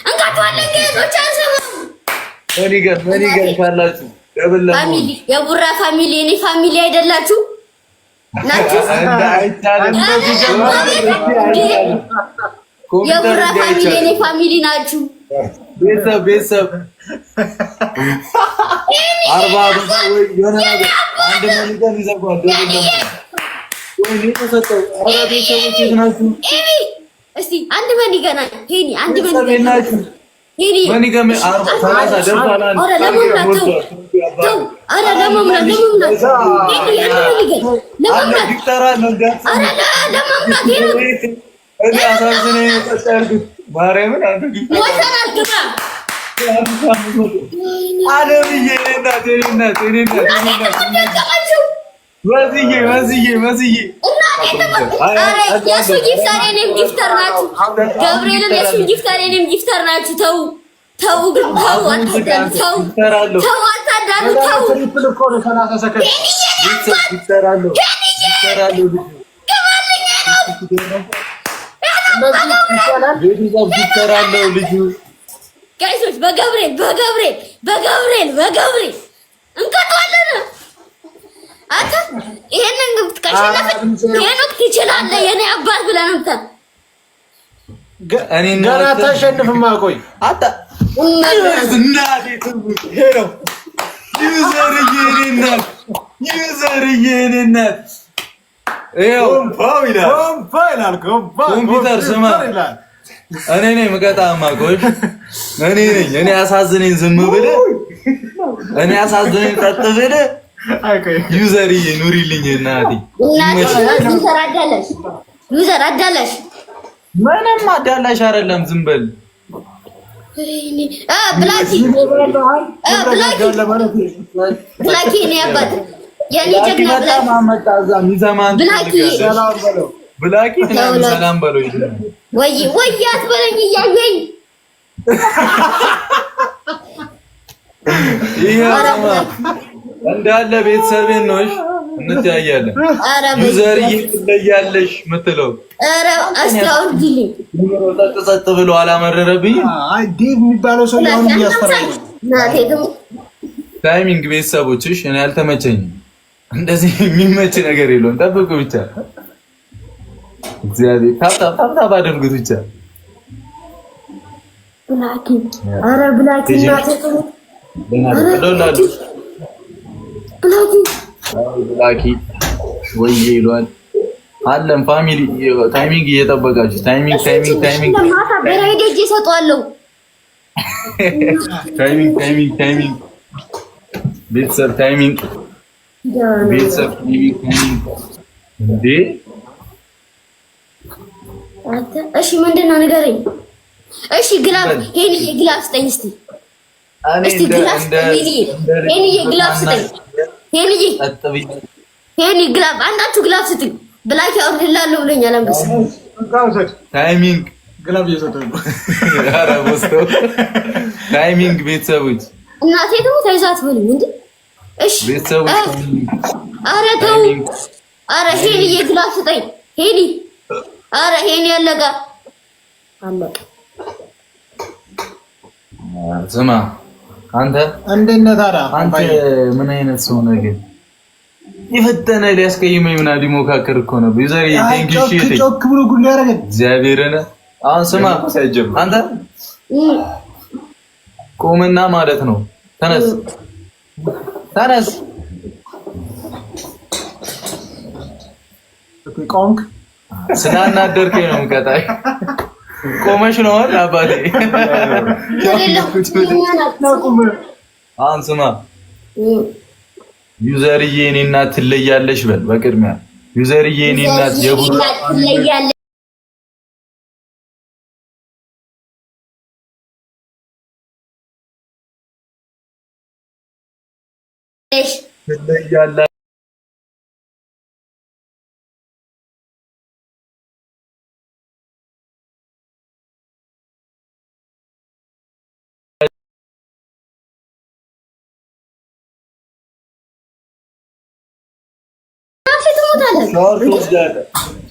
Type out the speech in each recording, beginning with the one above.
እንካቷለን ጌቶች አንሰማም። መኒገር ካላችሁ ፋሚሊ የቡራ ፋሚሊ የኔ ፋሚሊ አይደላችሁ ናችሁ? የቡራ ፋሚሊ የኔ ፋሚሊ ናችሁ። ቤተሰብ 40 ወይ የሆነ ነገር አንድ መኒገር ይዘጋል። ወይ ተሰጠው። ኧረ ቤተሰቦች ናችሁ። እስቲ አንድ መኒገር ናችሁ። ሄኒ አንድ መኒገር ናችሁ። ሄኒ መኒገር 30 ደርሷል። ኧረ ለመምራት ተው። ኧረ ለመምራት ሄኒ አንድ መኒገር ለመምራት ይጠራል ነው እንዴ? ኧረ ለመምራት ሄኒ እኔ አሳዝነኝ ተጣልኩት። ማርያምን አንተ ወሰናል ግባ አለምዬ እናቴ ወዝዬ የእሱ ጊፍተር የእኔም ጊፍተር ናችሁ። ገብርኤልን የእሱ ጊፍተር የእኔም ጊፍተር ናችሁ። ተው ግን ተው አታዳሉ። ጋይሶች በገብርኤል እንቀጣለን። አንተ ይሄንን ግብት ካሸነፈ ሄኖክ ትችላለህ የኔ አባት ብለህ ነው ገና አታሸንፍም። ቆይ አታ እናቴ ትሙት ሄሮ ዩዘርዬ የኔ እናት ይኸው ኮምፒውተር ስማ እኔ ነኝ የምቀጣማ። ቆይ እኔ አሳዝነኝ ዝም ብለህ እኔ አሳዝነኝ ቀጥ ብለህ ዩዘርዬ ኑሪልኝ እናቴ። ዩዘር አዳላሽ ምንም አዳላሽ አይደለም። ዝም በል ብላኪ እኔ አባት የኔ ጀግና ብላኪ ሰላም በለው ወይ አትበለኝ እያየኝ እንዳለ ቤተሰቤን ነው። እሺ እንተያያለን። ዩዘርዬ ትለያለሽ የምትለው ኧረ አስታውልኝ ጸጥ ብሎ አላመረረብኝ። አይ ዴቭ የሚባለው ሰው አሁን እያስፈራኝ ነው። ታይሚንግ ቤተሰቦችሽ እኔ አልተመቸኝም። እንደዚህ የሚመች ነገር የለውም። ጠብቁ ብቻ እግዚአብሔር ታብታብ አድርጉት ብቻ። ብላኪ ኧረ ብላኪ ብላኪ ወይ ይሏል አለም ፋሚሊ ታይሚንግ እየጠበቃችሁ ታይሚንግ ማታ በራይድ እጄ እሰጠዋለሁ። ታይሚንግ ቤተሰብ ታይሚንግ እንዴ! እሺ ምንድን ነው ንገረኝ። እሺ ግላብ ሄኒዬ ግላብ ስጠኝ እስቲ ግላብ ሄኒዬ ግላብ ስጠኝ። ሄኒ ግላብ አንዳችሁ ግላብ ስጠኝ። ብላኪ አውርድላለሁ ብሎኛል። አንበሳ ታይሚንግ ግላብ እየሰጠኝ ነው። ኧረ ወስደው ታይሚንግ ቤተሰቦች እናቴ ደግሞ ተይዛት በሉኝ እንዴ! እሺ ቤተሰቦች ኧረ ተው። ኧረ ሄኒዬ ግላብ ስጠኝ ሄኒ። ኧረ ሄኒ አለቀ። ስማ አንተ እንዴት ነህ ታዲያ? አንተ ምን አይነት ሰው ነህ ግን? የፈጠነ ሊያስቀይመኝ ምናምን ሊሞካከር እኮ ነው። ዩዘርዬ ቴንኪው ጮክ ብሎ ጉድ ያደረገኝ እግዚአብሔርን። አሁን ስማ አንተ ቆምና ማለት ነው። ተነስ ቆንክ ስላናደርከኝ ነው የምቀጣኝ። ቆመሽ ነው አባቴ። አሁን ስማ ዩዘርዬ እኔ እናት ትለያለሽ በል። በቅድሚያ ዩዘርዬ እኔ እናት የቡራ ትለያለሽ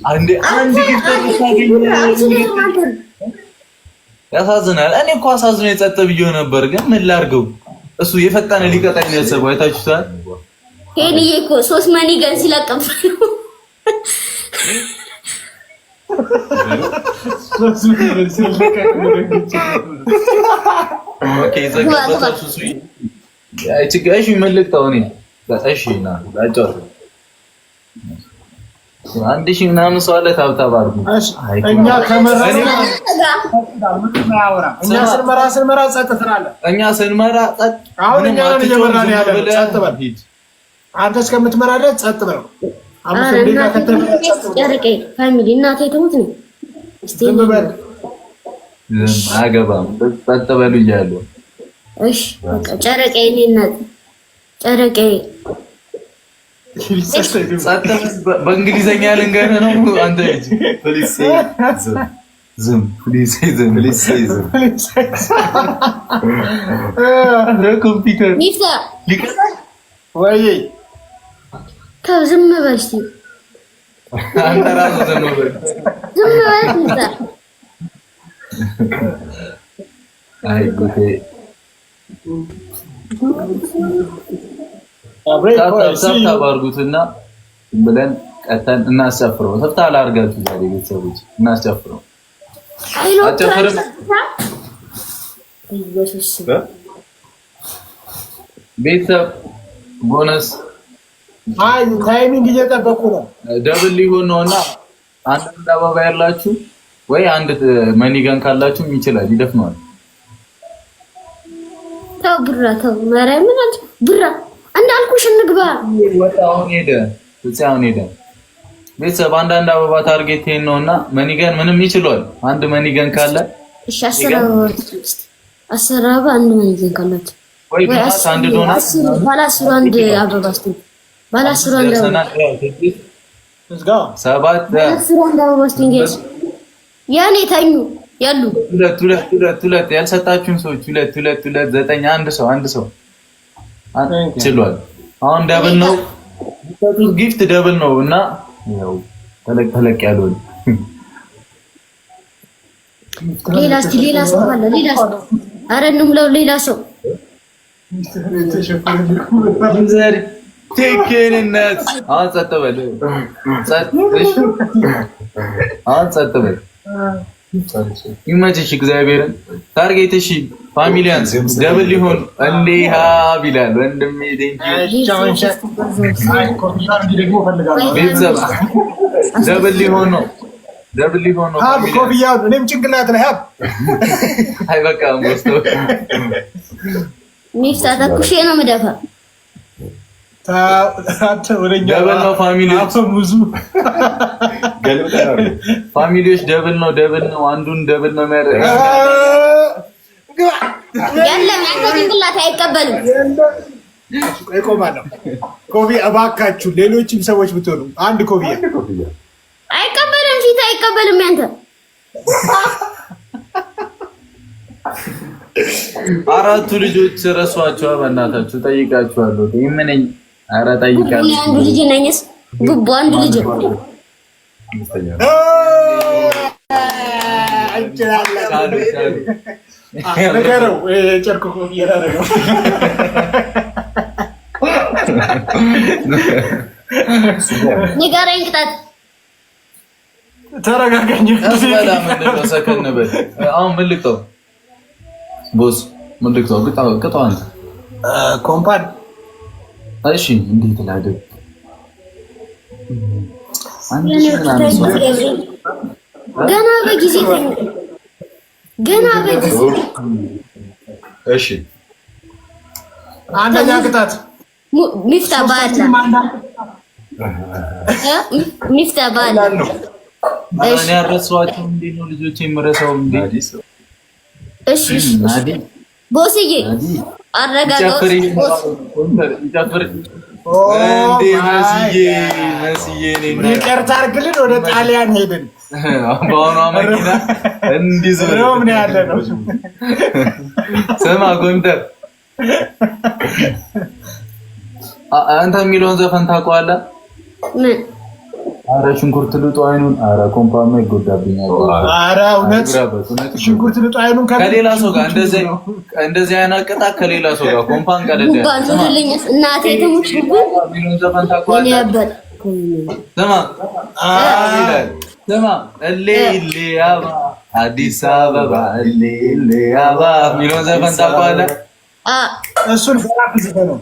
አንድ ጊፍተር ታገኝ ያሳዝናል። እኔ እኮ አሳዝኖ የጸጥ ብዬው ነበር፣ ግን ምን ላድርገው? እሱ የፈጠነ ሊቀጣኝ ነው ያሰበው። አይታችሁታል። ሄኒዬ እኮ 3 መኒገን ሲለቅም ኦኬ ዘጋታችሁ ሱይ አይ ትጋሽ መልክታው እኔ እሺ ና ዳጫው አንድ ሺህ ምናምን ሰው አለ ታብታብ አድርጉ። እኛ ስንመራ ጸጥ ትላለህ። እኛ ስንመራ ጸጥ አሁን እኛ ነን እየመራን ያለው። ጸጥ በል ሂድ አንተ እስከምትመራ ድረስ ጸጥ በል። አምስት ደቂቃ ከተጨረቀ ፋሚሊ እናቴ ትሙት ነው። እስቲ አገባም ጸጥ በሉ እያለሁ እሺ በቃ ጨረቀ እኔ እናት ጨረቀ በእንግሊዘኛ ልንገርህ ነው አንተ ልጅ ፕሊዝ ዝም ፕሊዝ ዝም ኮምፒውተር ሚፍታ ወይ ተው ዝም በል እስቲ አንተ ራስህ ዝም በል ሚፍታ አይ ጉዴ ሰብታብ አድርጉትና ብለን ቀተን እናስጨፍረው። ሰብታ አላርጋችሁ ዛሬ ቤተሰቦች እናስጨፍረው። አጨፍርም ቤተሰብ ቦነስ አይ ታይሚንግ እየጠበቁ ነው። ደብል ሊሆን ነውና አንድ አበባ ያላችሁ ወይ አንድ መኒገን ካላችሁ ይችላል ይደፍነዋል። ተው ብራ ተው ማርያምን አንተ ብራ እንዳልኩሽ እንግባ። ወጣውን ሄደ እዛውን ሄደ። ቤተሰብ አንዳንድ አበባ ታርጌት ነውና መኒገን ምንም ይችላል። አንድ መኒገን ካለ እሺ አሰራባ አንድ መኒገን ካላችሁ ወይ ባስ አንድ ዶናት ባላስሩ አንድ አበባ እስቲ ባላስሩ አንድ ሰባት ባላስሩ አንድ አበባ እስቲ እንግዲህ ያኔ ታኙ ያሉ ሁለት ያልሰጣችሁን ሰዎች ሁለት 9 አንድ ሰው ችሏል። አሁን ደብል ነው ጊፍት ደብል ነው እና ያው ተለቅ ያለው ሌላ ሰው አለ ሌላ ሰው አረንም ሌላ ሰው ዘር ትክክልነት አሁን ጸጥ በል ጸጥ በል ይመችሽ እግዚአብሔርን ታርጌትሽ ፋሚሊያንስ ደብል ሊሆን እንዴሃ ቢላል ወንድሜ ቤተሰብ ደብል ሊሆን ነው ኮፍያው እኔም ጭንቅላት ላይ ሀብ አይ በቃ ሞስቶ ሚፍታ ተኩሼ ነው የምደፋ ደብል ነው ፋሚሊዎች ደብል ነው አንዱን ደብል ነው የሚያደርገው ያለም አንተ ጭንቅላት አይቀበልም አይቆማለሁ ኮፊ እባካችሁ ሌሎችም ሰዎች ብትሆኑ አንድ ኮፊያ አይቀበልም ፊት አይቀበልም ያንተ አራቱ ልጆች ረሷቸው በእናታችሁ ጠይቃችኋለሁ ይመነኝ ኧረ ጠይቃለሁ አንዱ ልጅ ነኝስ ጉቦ አንዱ ልጅ ነገረው ጨርቁ ኮፍያ ያደረገው ንገረኝ ቅጣት ተረጋጋኝ ሰከን በል አሁን ምን ልቅጠው ቦስ ምን ልቅጠው ቅጣው አንተ ኮምፓን እሺ እንዴት ላድርግ ገና በጊዜ እሺ አንደኛ ቅጣት ሚፍታ ባላ እኔ አረሳኋቸው እንዴ ነው ልጆች የምረሳው እንዴ እሺ ቦስዬ አረጋጋው መስዬ ይቅርታ አድርግልን ወደ ጣሊያን ሄድን በአሁኗ መኪና እንዲህ ምን ያለ ነው ስማ ጎንደር አንተ የሚለውን ዘፈን ታውቀዋለህ ኧረ ሽንኩርት ልጦ አይኑን። ኧረ ኮምፓማ ይጎዳብኛል። ኧረ እውነት ሽንኩርት ልጦ አይኑን ከሌላ ሰው ጋር እንደዚህ አይነት ቅጣት ከሌላ ሰው ጋር ኮምፓን ቀለደ እናቴ ትሙት ስማ እሌ አባ አዲስ አበባ እሌ አባ የሚለውን ዘፈን ታውቀዋለህ? እሱን ነው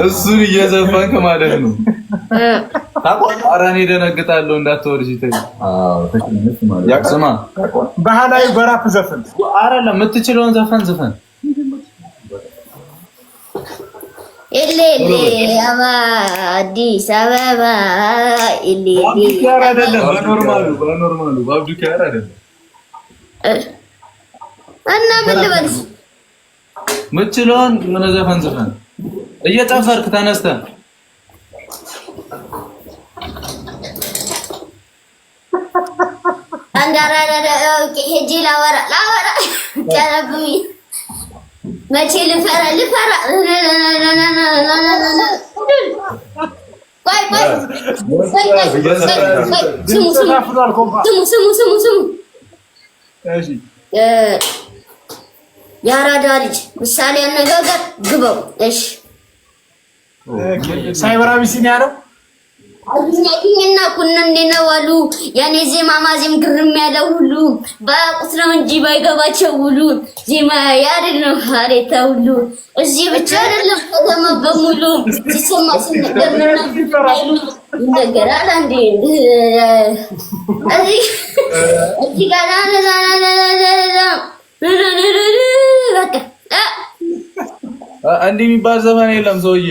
እሱን እየዘፈንክ ማለት ነው። ኧረ እኔ እደነግጣለሁ እንዳትወርጂ ተይ። ስማ ባህላዊ በራፕ ዘፈን አይደለም የምትችለውን ዘፈን ዝፈን። ኤሌ አባ አዲስ አበባ ኤሌ አይደለም በኖርማሉ በአብዱኪያር አይደለም እና ምን ልበልሽ? ምችለውን የሆነ ዘፈን ዝፈን እየጨፈርክ ተነስተህ አንዳራራ ሄጄ ላወራ ጨረብኝ መቼ ልፈራ ስሙ የአራዳ ልጅ ምሳሌ አነጋገር ግበው። እሺ ሳይበራዊ ሲኒ ያለው አግኝና ኩነ እንደነው አሉ ያኔ ዜማ ማዜም ግርም ያለው ሁሉ ባቁት ነው እንጂ ባይገባቸው ሁሉ ዜማ ያድል ነው አሬታ ሁሉ እዚህ ብቻ አይደለም ከተማ በሙሉ ሲሰማ ሲነገርና ይነገራል አንዴ እዚህ ጋር እንዲህ የሚባል ዘመን የለም ሰውዬ።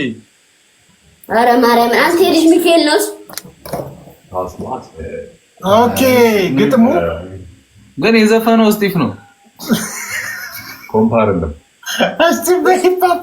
ኧረ ማርያም አንተ ልጅ ሚካኤል ነው። ኦኬ ግጥሙ ግን የዘፈነው ስቲፍ ነው። ኮምፓር አይደለም። እስቲ በሂፓፕ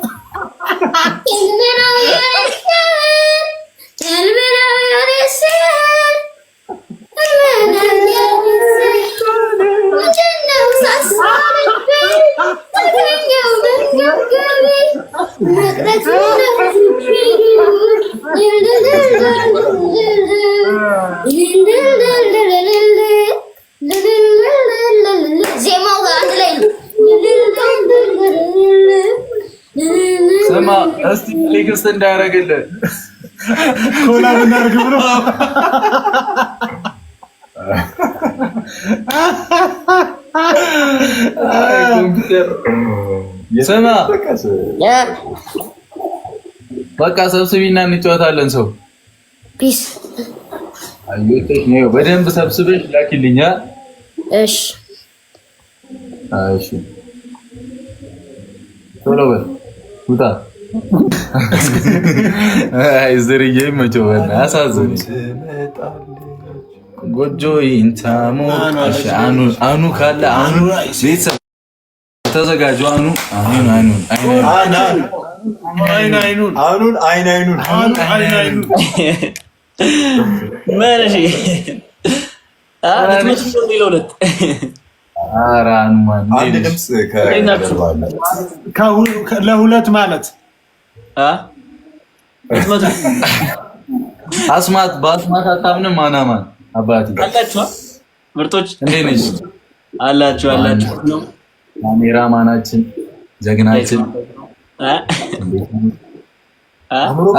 ስማ እስቲ ቴክስት እንዳያደርግልህ ኮላብ እናድርግ ብሎ ስማ በቃ ሰብስቢና እንጫወታለን። ሰው ፒስ አዩቴሽ ነው በደንብ ሰብስበሽ ላኪልኛ። እሺ እሺ ቶሎ በል ውጣ። አይ ዘርዬ መጮኸና አሳዘኝ። ጎጆ ይንታሙ አኑ ካለ አኑ ቤተሰብ ተዘጋጁ። አይኑን ማለሽ ለሁለት ማለት አስማት በአስማት አታምንም። ማናማን አባቴ አላችሁ ምርጦች እንዴት ነሽ? አላችሁ ነው ካሜራማናችን ጀግናችን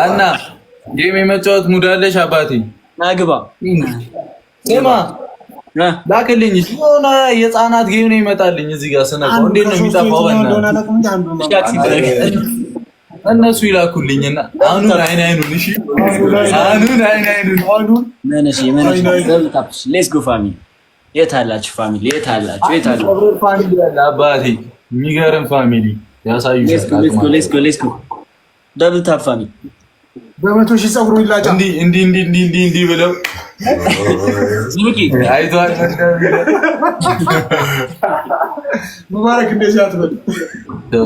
እና ጌም የመጫወት ሙድ አለሽ አባቴ? ናግባ ስማ ላክልኝ የሆነ የህፃናት ጌም ነው ይመጣልኝ እዚህ ጋር ስነካው እንዴት ነው የሚጠፋው? እነሱ ይላኩልኝና አኑን አይኑን እሺ አኑን አይኑን ሌትስ ጎ ፋሚሊ። የት አላችሁ ፋሚሊ? የት አላችሁ? ፋሚሊ ያለ አባቴ የሚገርም ፋሚሊ ያሳዩ። ሌትስ ጎ ደብል ታፕ ፋሚሊ በመቶ ሺህ ፀጉሩ ይላጫ እንዲህ ብለው አይቷል። ሙባረክ እንደዚህ አትበል። ተው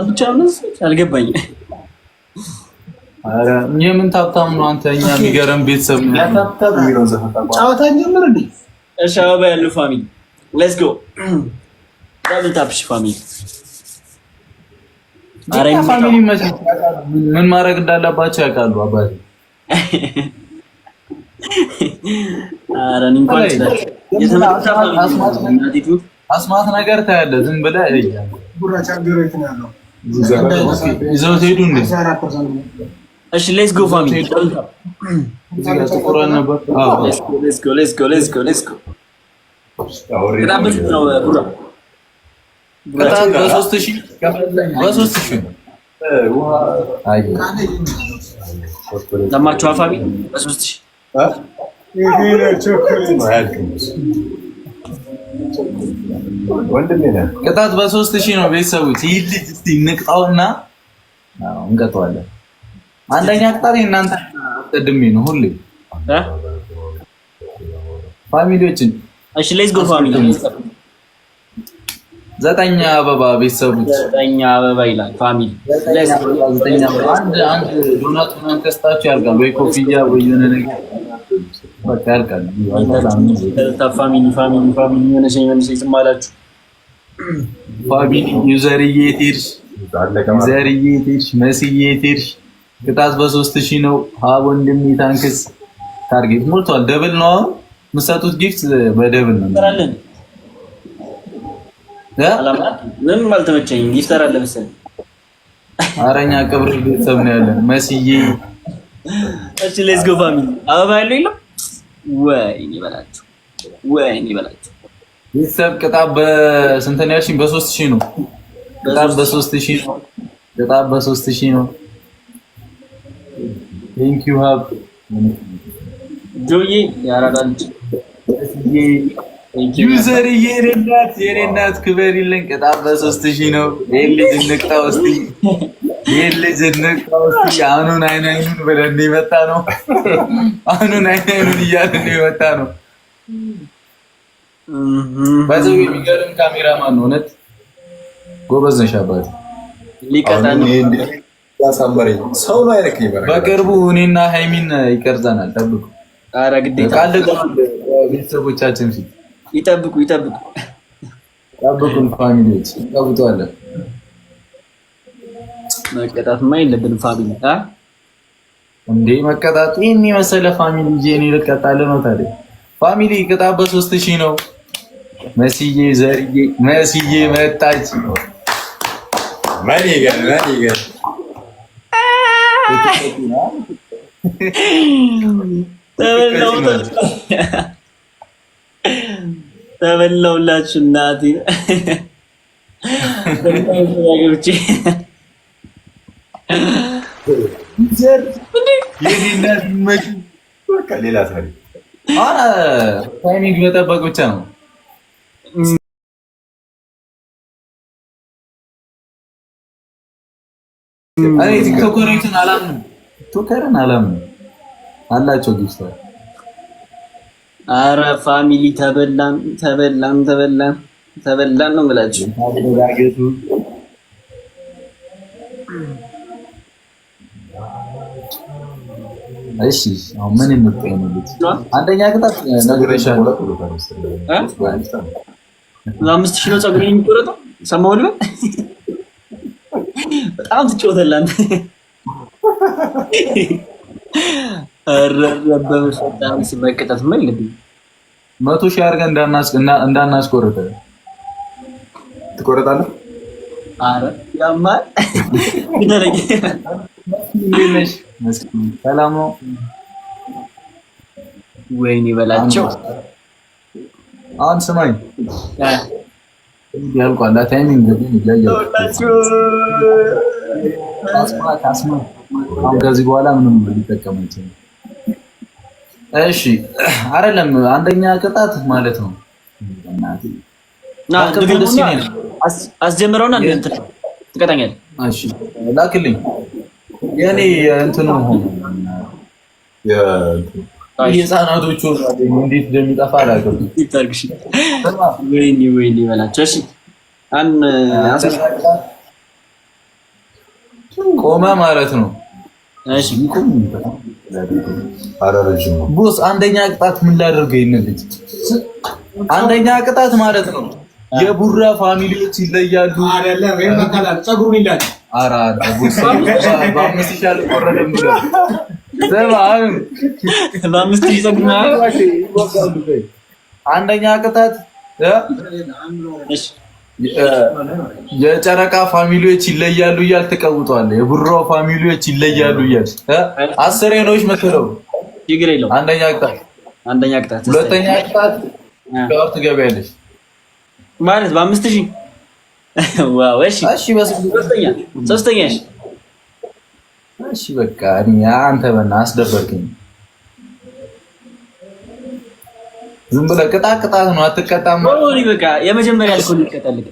ብቻ አልገባኝ። ኧረ የምን ታብታም ነው አንተ? እኛ የሚገርም ቤተሰብ ጨዋታ ጀምር እንዴ? እሺ አበባ ያለው ፋሚሊ ሌትስ ጎ ደብል ታፕ ፋሚሊ ፋሚሊ ምን ማድረግ እንዳለባቸው ያውቃሉ። አባቴ አስማት ነገር ታያለህ። ዝም ብለህ ይዘው ትሄዱ እንዴ? እሺ ሌትስ ጎ ፋሚሊ። ሰማችኋ ፋሚሊ? በ3000 ቅጣት በ3000 ነው። ቤተሰቦች ይህ ልጅ እስቲ እንቅጣውና እንቀጣዋለን። አንደኛ ቅጣት እናንተ አስቀድሜ ነው ሁሌ ፋሚሊዎችን። እሺ ሌትስ ጎ ፋሚሊ። 9 አበባ ቤተሰቦች 9 አበባ ይላል ፋሚሊ። አንድ ዶናት ምናምን ከስታችሁ ያልቃል ወይ ኮፍያ ወይ የሆነ ነገር በቃ ያልቃል። ፋሚሊ የሆነ ሰው ማላችሁ ፋሚሊ ዩዘርዬ ቴርሽ መስዬ ቴርሽ ቅጣት በ3000 ነው። ሀብ ወንድሜ ታንክስ። ታርጌት ሞልቷል። ደብል ነው አሁን የምትሰጡት ጊፍት በደብል ነው። ምንም አልተመቸኝም። ጊፍተር አለ መሰለኝ። አረኛ ቅብር ቤተሰብ ነው ያለን መስዬ። እሺ ሌትስ ጎ ፋሚሊ። አበባ ያለው የለም ወይኔ በላችሁ ቤተሰብ። ቅጣት በስንት ነው ያልሽኝ? በ3000 ነው። ቅጣት በ3000 ነው። ቴንክ ዩ ሀብ ጆዬ ያራዳል ዩዘር የኔ እናት ክበር ይለኝ። ቅጣት በ3000 ነው። ይሄን ልጅ እንቅጣው እስቲ። አሁኑን አይኑን ብለን የመጣ ነው። አሁኑን አይኑን እያልን የመጣ ነው። በዚህ የሚገርም ካሜራማን ነው። እውነት ጎበዝ ነሽ አባቴ። ሊቀጣን ያሳመረኝ ሰው ነው አይረከኝ። በቅርቡ እኔና ሃይሚን ይቀርጸናል። ጠብቁ። ኧረ ግዴታ ቤተሰቦቻችን ፊት ጠብቁን። ፋሚሊዎች ጠብቁዋለን። መቀጣትማ የለብንም ፋሚሊ እንዴ መቀጣት። ይሄን የመሰለ ፋሚሊ ይዤ እኔ ልቀጣልህ ነው ታዲያ? ፋሚሊ ቅጣት በ3000 ነው። መስዬ መጣች። ማን ይገል ተበላውላችሁ እናቴ። ሌላ ታሪክ ታይሚንግ መጠበቅ ብቻ ነው። እኔ ቲክቶከርን አላምንም አላቸው ጊፍት። አረ ፋሚሊ ተበላን ነው ብላችሁ እሺ አሁን ምን እንጠይቅልኝ? አንደኛ ቅጣት ነግሬሻለሁ። 5000 ነው ፀጉሬን የሚቆረጠው። ሰማሁት። በጣም ትጮተላን። በጣም ሲመቀጣት ምን ልብኝ 100,000 አድርገን እንዳናስቆርጥ ትቆረጣለህ። አረ ያማል። ግደለኝ። ሰላም ነው። ወይኔ በላቸው። አሁን ስማኝ ያልቋል። ታይሚንግ ግን ይለያል። አሁን ከዚህ በኋላ ምንም ሊጠቀም አይችልም። እሺ አይደለም አንደኛ ቅጣት ማለት ነው። አስጀምረውና እንትን ትቀጣኛለህ። እሺ ላክልኝ። የኔ እንትኑ ሆኖ የህፃናቶቹ እንዴት እንደሚጠፋ አላውቅም። ይታርግሽ። ወይኔ በላቸው። እሺ ቆመ ማለት ነው። እሺ ቦስ አንደኛ ቅጣት ምን ላደርገው? ይሄን ልጅ አንደኛ ቅጣት ማለት ነው የቡራ ፋሚሊዎች ይለያሉ። አይደለም ወይ መከላል ጸጉሩን ይላል። ኧረ ቡሳ በአምስት ሺህ አልቆረጠም ብሎ ዘማን በአምስት ሺህ ጸጉሩን አንደኛ ቅጣት እሺ የጨረቃ ፋሚሊዎች ይለያሉ እያልክ ተቀውጧል። የቡራው ፋሚሊዎች ይለያሉ እያልክ 10 ነውሽ መሰለው። ችግር የለውም። አንደኛ ቅጣት ሁለተኛ ቅጣት ጋር ትገቢያለሽ ማለት በአምስት ሺህ ዋው። እሺ እሺ ሶስተኛ እሺ በቃ እኔ አንተ በእናትህ አስደበርከኝ። ዝም ብለህ ቅጣት ነው አትቀጣም። ኦሪ በቃ የመጀመሪያ አልኮል ይቀጣልኝ።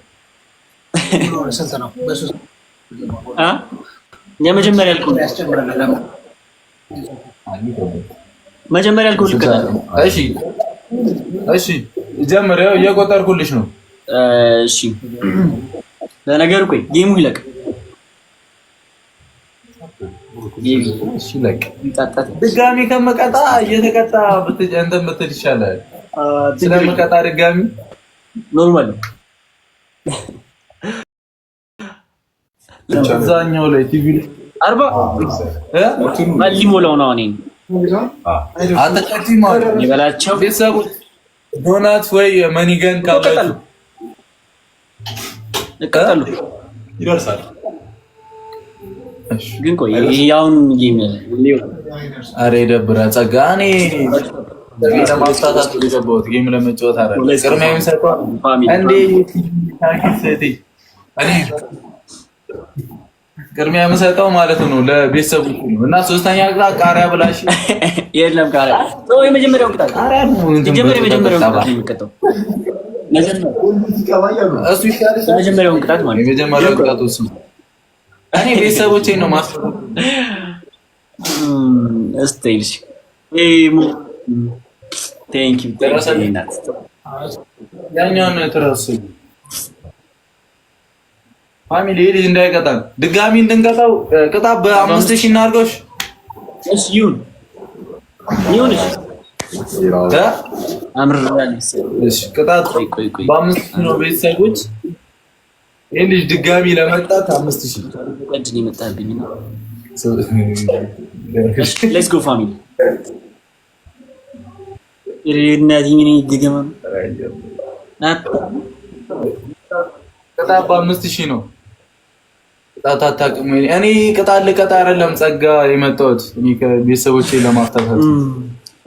ስንት ነው? በሶስት የመጀመሪያ አልኮል ያስጨምራል። መጀመሪያ አልኮል ይቀጣል። እሺ ጀምረው እየቆጠርኩልሽ ነው። እሺ ለነገሩ ቆይ ጌሙ ይለቅ። እሺ ለቅ ድጋሚ ከመቀጣ እየተቀጣ እንትን ብትል ይሻላል። ስለመቀጣ ድጋሚ ኖርማል ነው። አብዛኛው ላይ ቲቪ 40 ማሊ ሞላው ነው። እኔ አተቀቲ ማለት ይበላቸው ቤተሰቦች ዶናት ወይ መኒገን ካላችሁ እቀጣሉ ይደርሳል። ግን ቆይ ያውን ጌም አረ ይደብራ ጸጋ እኔ ለማፍታታት የገባሁት ጌም ለመጫወት አይደለም። ቅድሚያ የሚሰጠው እንዴ ታኪስቲ እኔ ቅድሚያ የምሰጠው ማለት ነው ለቤተሰቦች ነው። እና ሶስተኛ ቅጣት ቃሪያ ብላሽ የለም ቃሪያ ነው የመጀመሪያው ቅጣት። ቃሪያ ነው የመጀመሪያው ቅጣት የሚቀጣው እሱ ይሻላል። የመጀመሪያው ቅጣት ማለት የመጀመሪያው ቅጣት እሱ እኔ ቤተሰቦቼን ነው ማስተው ስቴልሽ ቴንክ ዩ ያኛውን ትረሱ ፋሚሊ ልጅ እንዳይቀጣን ድጋሚ እንድንቀጣው ቅጣት በ5000 እናድርገውሽ። እሺ ይሁን እሺ ቅጣት በ5000 ነው ቤተሰቦች። ይሄ ልጅ ድጋሚ ለመጣት 5000 ቀድን ይመጣብኝ ነው። ሌትስ ጎ ፋሚሊ እናዲኝ ነኝ ድገማ ቅጣት በ5000 ነው። ቅጣት አታውቅም። እኔ ቅጣት ልቀጣ አይደለም ጸጋ የመጣሁት እኔ ከቤተሰቦቼ ለማፍታታት።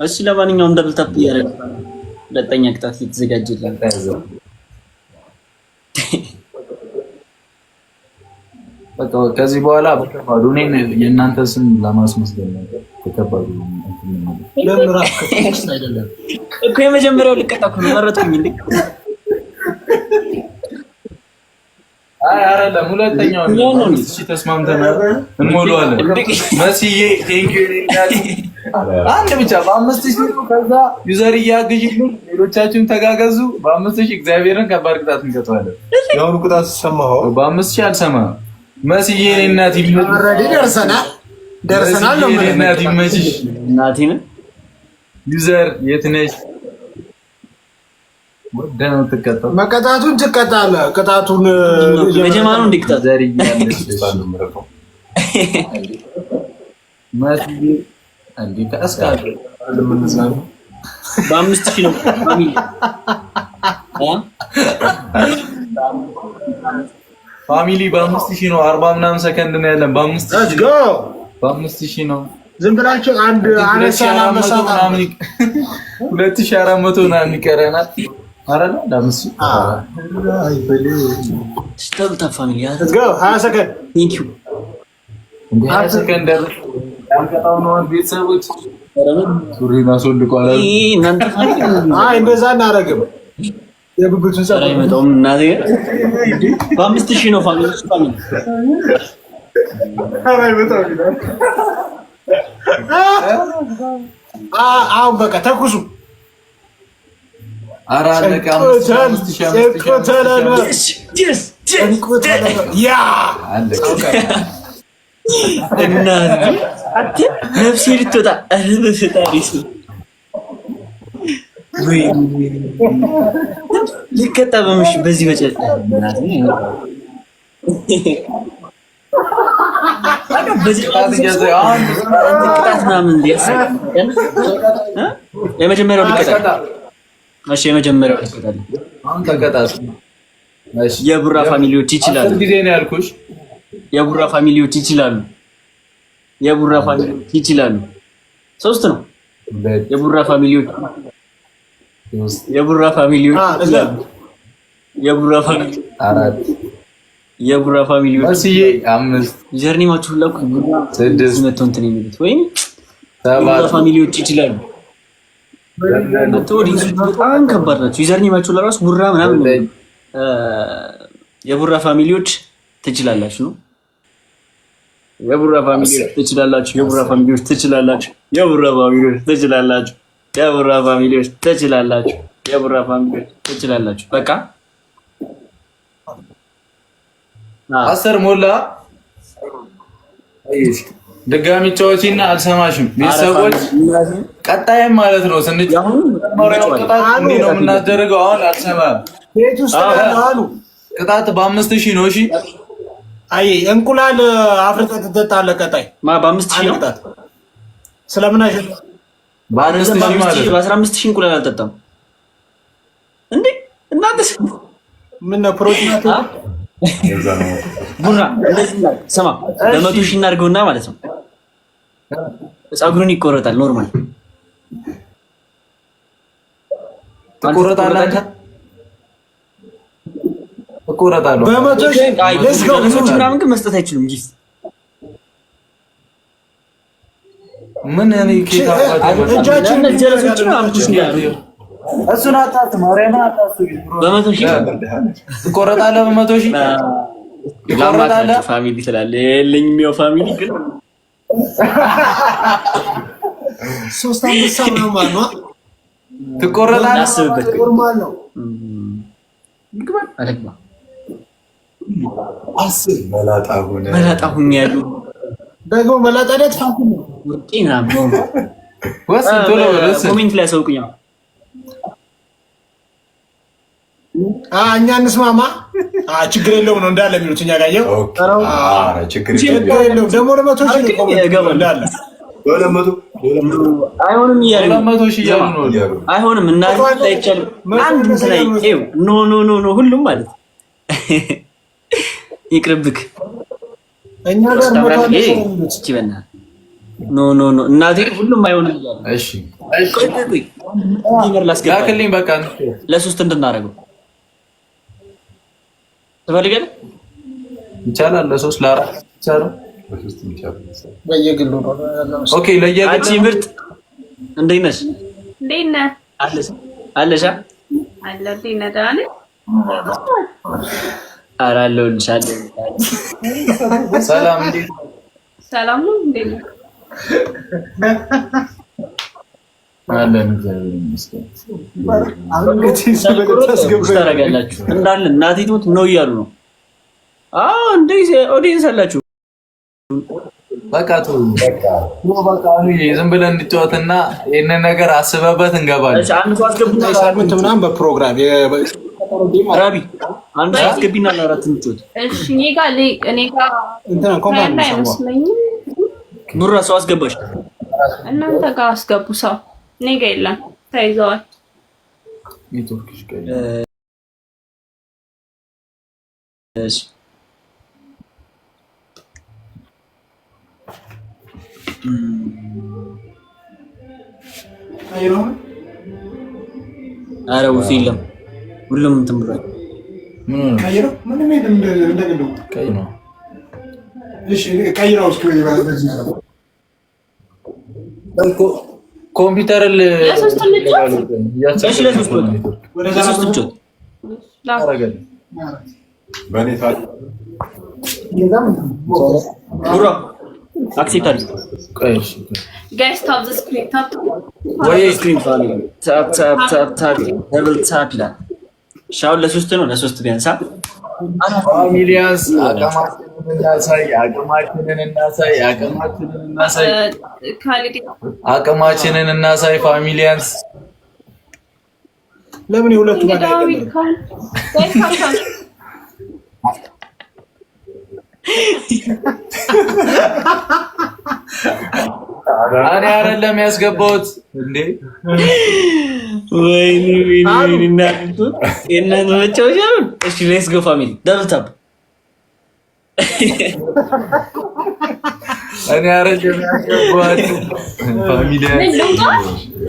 እሺ ለማንኛውም ደብል ታፕ ያደርግ ሁለተኛ ቅጣት እየተዘጋጀልን በቃ ከዚህ በኋላ በከባዱ እኔን የእናንተ ስም ለማስመስገን ነው። ተከባዱ ለምን ራስ አይደለም እኮ የመጀመሪያው ልቀጣ እኮ ነው መረጥኩኝ እንዴ? አይ አይደለም ሁለተኛው ነው። እሺ ተስማምተናል፣ እንሞላዋለን። መስዬ ቴንክ ዩ አንድ ብቻ በ5000 ነው። ከዛ ዩዘር ያግጅልኝ፣ ሌሎቻችሁም ተጋገዙ። በ5000 እግዚአብሔርን ከባድ ቅጣት እንቀጣዋለን። የሆኑ ቅጣት ሰማኸው? በ5000 አልሰማህም መስዬ እናት ይመጭ ኦሬዲ ደርሰናል ነው እናት ይመጭሽ። እናቴን ዩዘር የት ነሽ? ወደነው ተቀጣው። መቀጣቱን ትቀጣለህ። ቅጣቱን በጀማኑ እንዲቅጣት ዘር ይያለሽ መስዬ እንዴ ታስካለ ለምንዛው በ5000 ነው ፋሚሊ ፋሚሊ በ5000 ነው። 40 ምናምን ሰከንድ ነው ያለን። በ5000 ነው። ዝም ብላችሁ አንድ አነሳና መሳታ 2400 ምናምን ይቀረናል። አረና ዳምስ አይ በሌ ስታብታ ፋሚሊ let's go 20 ሰከንድ ቴንክ ዩ 20 ሰከንድ ያንቀጣው ነው ቤተሰቦች ሱሪና ሶልቋል። እናንተ ፋሚሊ አይ እንደዛ እናደርግም። የብብቱን ሰው አይመጣውም እናቴ በ5000 ነው ፋሚሊ አይመጣው አሁን በቃ ተኩሱ። ያ ነፍሴ ልትወጣ ሊቀጣ በምሽ በዚህ በጨት ቅጣት ምናምን የመጀመሪያው ሊቀጣ እሺ፣ የመጀመሪያው ሊቀጣል። አሁን ተቀጣስ። እሺ፣ የቡራ ፋሚሊዎች ይችላሉ። ጊዜ ነው ያልኩሽ። የቡራ ፋሚሊዎች ይችላሉ። የቡራ ፋሚሊዎች ይችላሉ። 3 ነው። የቡራ ፋሚሊዎች የቡራ ፋሚሊዎች ይችላሉ። የቡራ ፋሚሊ 4 የቡራ ፋሚሊዎች መስዬ 5 ጀርኒ ማችሁ ሁሉ 6 መቶ እንትን የሚሉት ወይም 7 የቡራ ፋሚሊዎች ይችላሉ። በጣም ከባድ ናቸው። ዩዘርኒ ማችሁ ለራሱ ቡራ ምናምን የቡራ ፋሚሊዎች ትችላላችሁ ነው። የቡራ ፋሚሊዎች ትችላላችሁ። የቡራ ፋሚሊዎች ትችላላችሁ። የቡራ ፋሚሊዎች ትችላላችሁ። የቡራ ፋሚሊዎች ትችላላችሁ። የቡራ ፋሚሊዎች ትችላላችሁ። በቃ 10 ሞላ። ድጋሚ ጫወቺና አልሰማሽም። ቤተሰቦች ቀጣይም ማለት ነው ስንጨምረው ቅጣት እንዲህ ነው የምናደርገው። አሁን አልሰማም። ቤት ውስጥ አሉ ቅጣት በ5000 ነው። እሺ አይ እንቁላል አፍርጠህ ትጠጣለህ። ቀጣይ በ5000 ነው ቅጣት። ስለምን አይደል? በ5000 ማለት ነው። በ15000 እንቁላል አልጠጣም እንዴ እናንተ። ምን ነው ፕሮቲን ቡራ እንደዚህ ስማ፣ በ100,000 እናድርገውና ማለት ነው ፀጉሩን ይቆረጣል። ኖርማል ትቆረጣለህ። እቆረጣለሁ። በ100,000 ምናምን ግን መስጠት አይችሉም። ጊፍት ምን እኔ ኬታ እጃችን ጀለሶች ምናምን እሱን አታስብ። ማርያምን አታስብ። በ100,000 ትቆረጣለህ። በ100,000 ትቆረጣለህ። ፋሚሊ ትላለህ። የለኝም ያው ፋሚሊ ግን 3 አንበሳ ነው ማለት ነው። ትቆረጣለህ። አስብበት። ኖርማል ነው። ግባ አለግባ አስብ። መላጣ ሁኝ ያሉ ደግሞ መላጣነት ፋንኩ ነው። ወርቂና ወስን ቶሎ ኮሜንት ላይ አሳውቁኝ። እኛ እንስማማ። ችግር የለውም ነው እንዳለ የሚሉት እኛ ጋር ይኸው ችግር የለውም። ደግሞ ለ100,000 ነው እንዳለ አይሆንም እያሉ 200,000 እያሉ ነው። አይሆንም እና አይቻልም። አንድ ምስላይ ይኸው ኖ ሁሉም ማለት ይቅርብክ። እኛ ጋር ኖ እናቴ ሁሉም አይሆንም እያሉ እሺ ላስገባልኝ በቃ ለ3 እንድናደርገው ትፈልጋለህ? ይቻላል። ለ3 ለ4 ይቻላል። በየግሉ ነው። ኦኬ ለየግሉ። አንቺ ምርጥ እንዴት ነሽ? እንዴት ነህ? አለሻ አለልኝ ነዳኔ አራለሁልሽ። ሰላም እንዴት ነው? ሰላም ነው። እንዴት ነህ? አለን እግዚአብሔር ይመስገን። ታደርጋላችሁ እንዳለ እናቴ ትሞት ነው እያሉ ነው። እንደ ኦዲየንስ አላችሁ። በቃ ዝም ብለን እንጫወትና ይህንን ነገር አስበበት እንገባለን። አንድ ሰው አስገቡና ሳምንት ምናምን በፕሮግራም ራቢ አንድ ሰው አስገቢና ለአራት እንጫወት። እሺ እኔ ጋር እንትና ኮምፓኒ አይመስለኝም። ኑራ ሰው አስገባሽ። እናንተ ጋር አስገቡ ሰው። እኔ ጋር የለም፣ ተይዘዋል። ኔትወርክሽ ጋር እሺ ኧረ ውፊ የለም። ሁሉም እንትን ብሏል። ምን ነው ቀይረው ምንም የለም። እንደገለው ቀይ ነው። እሺ ቀይረው እስኪ ኮምፒውተር ለሶስት አክሴፕት አድርግ። ጋይስ ታፕ ዘ ስክሪን ታፕ ወይ ስክሪን ታፕ ደብል ታፕ ይላል። ሻውን ለ3 ነው። ለ3 ቢያንስ ፋሚሊያንስ አቅማችንን እናሳይ። ፋሚሊያንስ ለምን የሁለቱ ጋር እኔ አይደለም ያስገባሁት እንዴ? ወይኔ እናንተ የእናንተ መጫወቻ ነው። እሺ ሌትስ ጎ ፋሚሊ ደብል ታፕ። እኔ አይደለም ያስገባሁት ፋሚሊ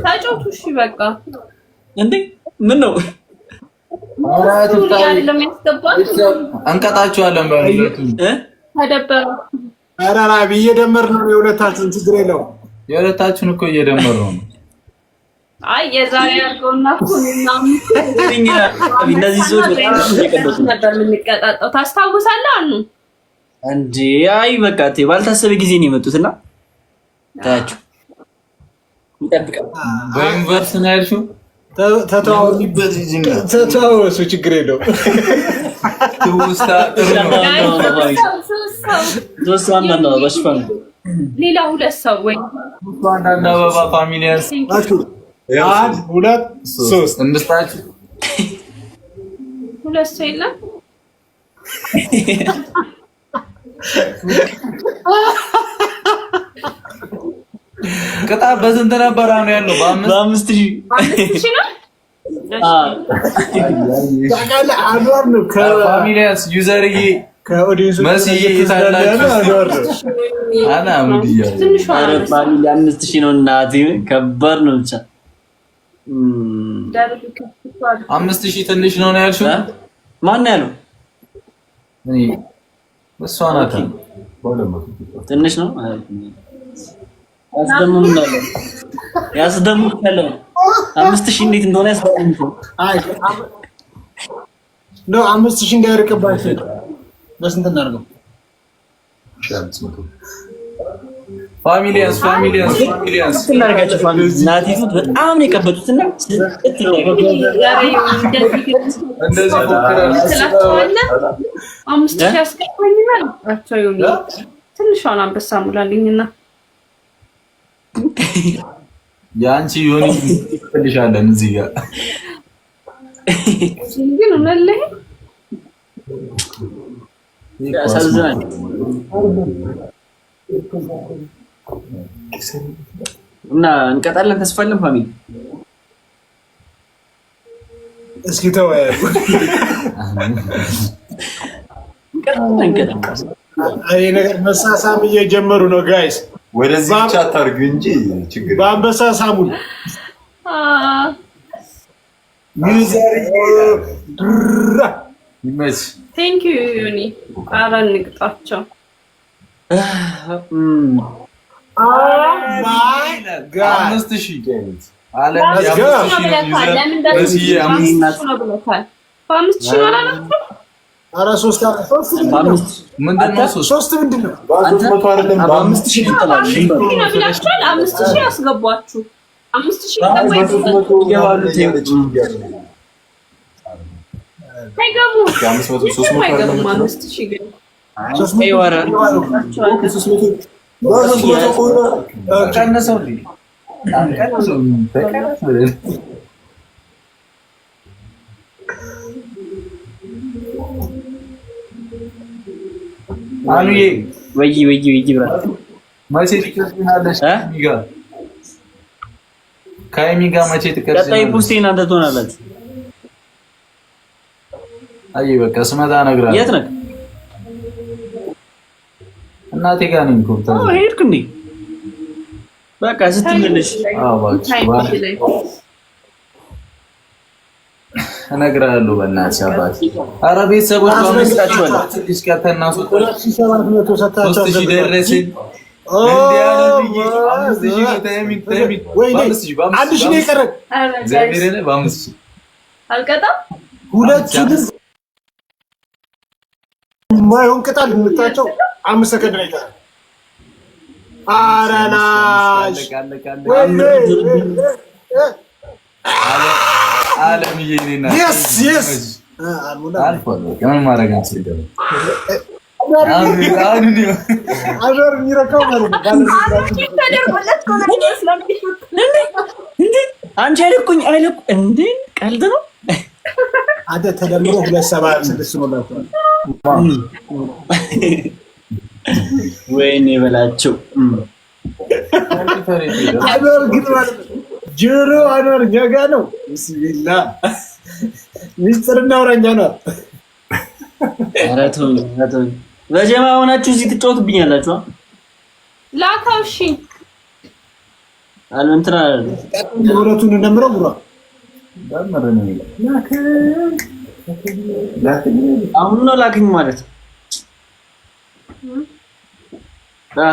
ታጫውቱ። እሺ በቃ እንዴ ምን ነው እንቀጣችኋለን በሁለቱ ተደበረ። ኧረ እየደመርን ነው የሁለታችሁን፣ ችግር የለውም። የሁለታችሁን እኮ እየደመረው ነው። አይ የዛሬ ያልከውና እነዚህ ሰዎች በጣም ነበር የምንቀጣጣው ታስታውሳለህ? አኑ እንዴ አይ በቃ ባልታሰበ ጊዜ ነው የመጡትና ታያችሁ ይጠብቃል። በዩኒቨርስ ነው ያልሽው? ተተዋወሱ፣ ችግር የለውም። ትውስታ ጥሩ ነው። ሌላ ሁለት ሰው ወይ አንዳንድ አበባ ፋሚሊያንስ 1 2 3 እንስጣችሁ። ሁለት ሰው የለም። ቅጣት በስንት ነበር አሁን ያለው? በ5000 ነው። ታውቃለህ አንዋር ነው ከፋሚሊያንስ ዩዘርዬ ከኦዲየንስ መስዬ ታላችሁ አና ሙዲያ ኧረ ፋሚሊ 5000 ነው እናቴ፣ ከባድ ነው ብቻ 5000 ትንሽ ነው ነው ያልሽው? ማን ነው ያለው? እኔ እሷ ናት። ትንሽ ነው ያስደምማል። 5000 እንዴት እንደሆነ ያስደምማል። አይ ነው 5000 እንዳይርቅባችሁ በስንት እናድርገው? ፋሚሊያንስ እናደርጋቸው። ፋሚሊ ናቲቱ በጣም ነው የከበዱትና እንደዚህ ፎክራል አምስት ሺህ ያስገባኝና ትንሿን አንበሳ ሙላልኝና ያንቺ ዮኒ ትልሻለን እዚህ ጋር ግን ወላሂ ያሳዝናል። እና እንቀጣለን ተስፋ አለን ፋሚሊ። እስኪ ተወያዩ። አይ ነገር መሳሳም እየጀመሩ ነው ጋይስ። ወደዚህ ብቻ አታርጉ እንጂ ችግር በአንበሳ ሳሙን ዩዘር ይመች። ቴንክ ዩ ዮኒ። ኧረ እንቅጣቸው። ማይ ጋድ 5000 ሶስት ምንድን ነው? ያስገቧችሁ 5000 አሉዬ ወይ ብራት መቼ ትቀርጽናለሽ? ከሀይሚ ጋር መቼ ትቀርጽናለሽ? ቀጣይ ፖስቴ እናንተ ትሆናላችሁ። አይ በቃ ስመጣ እነግርሃለሁ። የት ነህ? እናቴ ጋር ነኝ እኮ። ሄድክ እንዴ? በቃ ስትመለሽ እነግርሃለሁ። በእናትሽ አባት። ኧረ ቤተሰቦች ትንሽ ከተናሱ 3000 ደረስን። ማይሆን ቅጣት እንታቸው 5 ሰከንድ ላይ ይቀራል። አረናሽ አለምዬ ነና yes አልፏል። ከምን ማድረግ አንችልም። አገር የሚረካው ማለት ነው። አንቺ አይልኩኝ እንዴ ቀልድ ነው። አንተ ተደምሮ 276 ሞላቷል። ወይኔ በላቸው። አኖር ግን ማለት ጆሮ አኖር ኛጋ ነው። ቢስሚላ ሚስጥር እናውራኛ ነው። ኧረ ተው በጀማ ሆናችሁ እዚህ ትጫወቱብኛላችሁ። ላካው እሺ አልመንትራ ወረቱን እንደምረው ብሯ አሁን ነው ላክኝ ማለት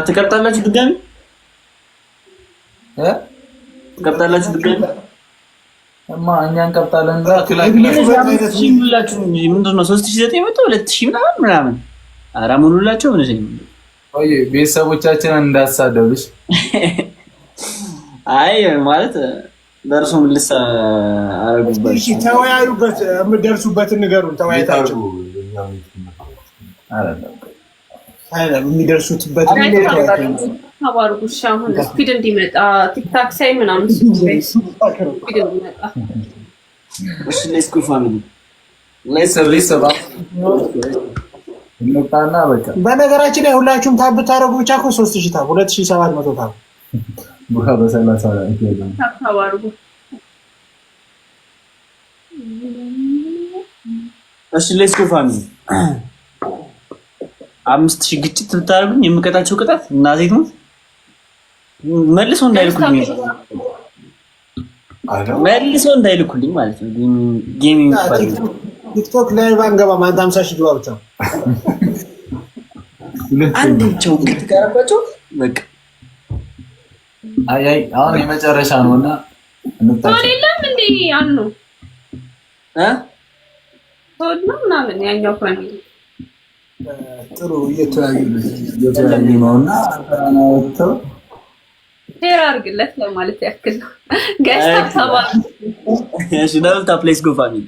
ትቀርጣላችሁ ድጋሚ ትቀርጣላችሁ ድጋሚ እኛን ቀርጣለን ሙላችሁ ምንድን ነው 3900 2000 ምናምን ኧረ ሙሉላቸው ምን ቤተሰቦቻችንን እንዳሳደብሽ አይ ማለት ደርሶ ምልስ አረጉበት። እሺ ተወያዩበት፣ የምትደርሱበትን ንገሩን። ተወያይታችሁ የሚደርሱበት ታባርጉሽ። አሁን ስፒድ እንዲመጣ ቲክታክ ሳይ ምናምን ስፒድ እንዲመጣ እሺ ለስኩ ፋሚሊ እንጣና በቃ በነገራችን ላይ ሁላችሁም ታብ ታረጉ ብቻ እኮ 3000 ታብ 2700 ታብ ቡሃ በ30 ላይ ታባርጉ። እሺ ለስኩ ፋሚሊ 5000 ግጭት ብታረጉኝ የምቀጣቸው ቅጣት እናቴ ትሙት መልሶ እንዳይልኩልኝ ማለት ነው። ጌሚንግ ቲክቶክ ላይ ባንገባ ማንተ 50000 ግባ ብቻ አንድ ብቻው ከተቀረባቸው በቃ አይ አሁን የመጨረሻ ነውና የለም እንዴ አኑ ቶድና ምናምን ያኛው ፋሚሊ ጥሩ እየተያዩ ነውና ሼር አድርግለት ለማለት ያክል ነው። ገስታ ተባለ እሺ ነው ታፕሌስ ጎ ፋሚሊ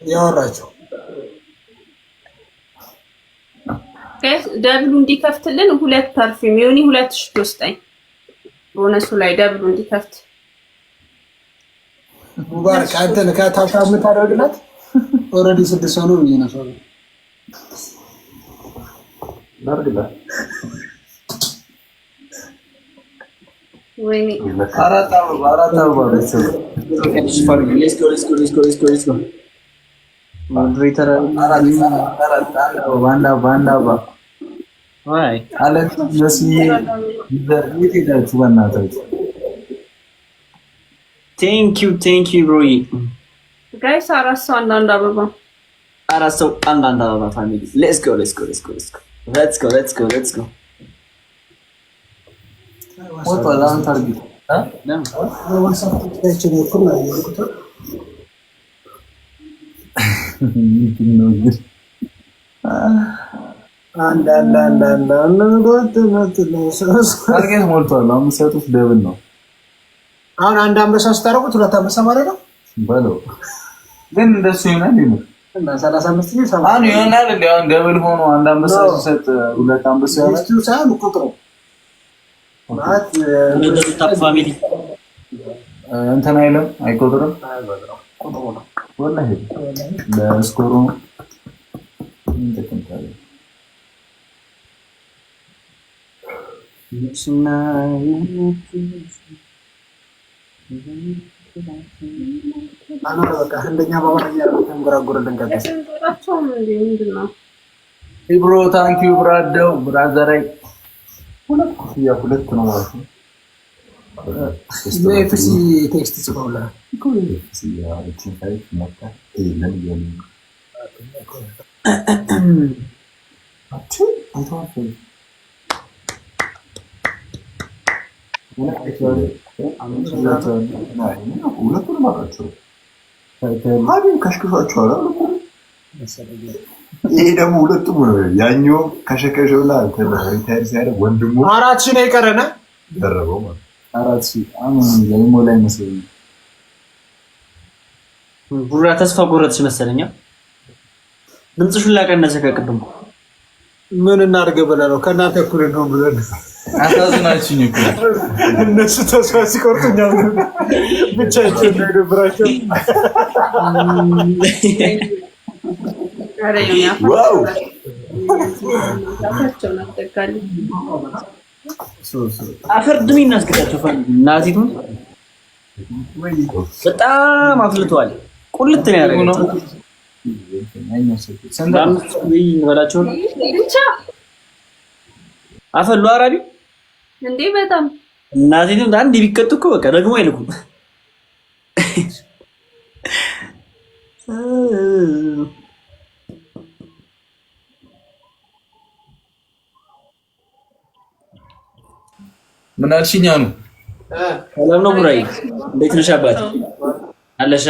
ያወራቸው ደብሉ እንዲከፍትልን 2 ፐርፊም ይሁን 2 ሽቶ ስጠኝ። ቦነሱ ላይ ደብሉ እንዲከፍት ሙባረክ አንተ ለካታፋ የምታደርግላት ኦሬዲ 6 ሰው ነው የሚነሳው ዳርግላ ወይኔ አራት አበባ ቤተሰብ ሌትስ ጎ ሞዴሬተር ባንዳ ዋይ አለት መስዬ ይሄዳችሁ በእናታችሁ። ቴንክ ዩ ብሮዬ ጋይስ 4 ሰው አንዳንድ አበባ 4 ሰው አንዳንድ አበባ ፋሚሊ ሌትስ ጎ ሞቶ አላን ታርጌት ታርጌት ሞልቷል። አሁን የሚሰጡት ደብል ነው። አሁን አንድ አንበሳ ስታረጉት 2 አንበሳ ማለት ነው በለው። ግን እንደሱ ይሆናል ይመር እና 35 አሁን ይሆናል እንዴ? አሁን ደብል ሆኖ አንድ አንበሳ ሲሰጥ 2 አንበሳ ያለ እሱ ሳይሆን ቁጥሩ ማለት ፋሚሊ እንትን አይልም አይቆጥርም። ቁጥሩ ነው ወላሂ ለስኮሩ እንተከንታለ አና በቃ እንደኛ ባወራኛ ተንጎራጎረልን ከደስ እንዴራቸውም እንዴ ምንድነው? ኢብሮ ታንኪዩ ብራደው ብራዘራይ ሁለት ነው ማለት ነው። ኤፍሲ ቴክስት ጽፈውላ ይሄ ደግሞ ሁለቱም ነው። ያኛው ከሸከሸውላ ሪታይር ሲያደርግ ወንድሙ 4000 ነው የቀረና ደረበው ማለት 4000 አሁን የሞላ ይመስለኛል። ቡራ ተስፋ ቆረጥሽ መሰለኛ። ድምፅሽ ሁላ ቀነሰ ከቅድም ምን እናድርግ ብለህ ነው? ከእናንተ እኩል ነው ብለን አሳዝናችሁኝ እኮ እነሱ ተስፋ ሲቆርጡኛ ብቻቸው እንደደብራቸው ዋው አፈርድሜ እናስገዳቸው እናቲቱን በጣም አፍልተዋል። ቁልት ነው ያደረገው። በላቸው አፈሉ አራዲ እንዴ በጣም እናቲቱን አንድ ቢቀጡ እኮ በቃ ደግሞ አይልኩም። ምን አልሽኝ? አኑ ሰላም ነው ቡራዬ፣ እንዴት ነሽ አባቴ? አለሻ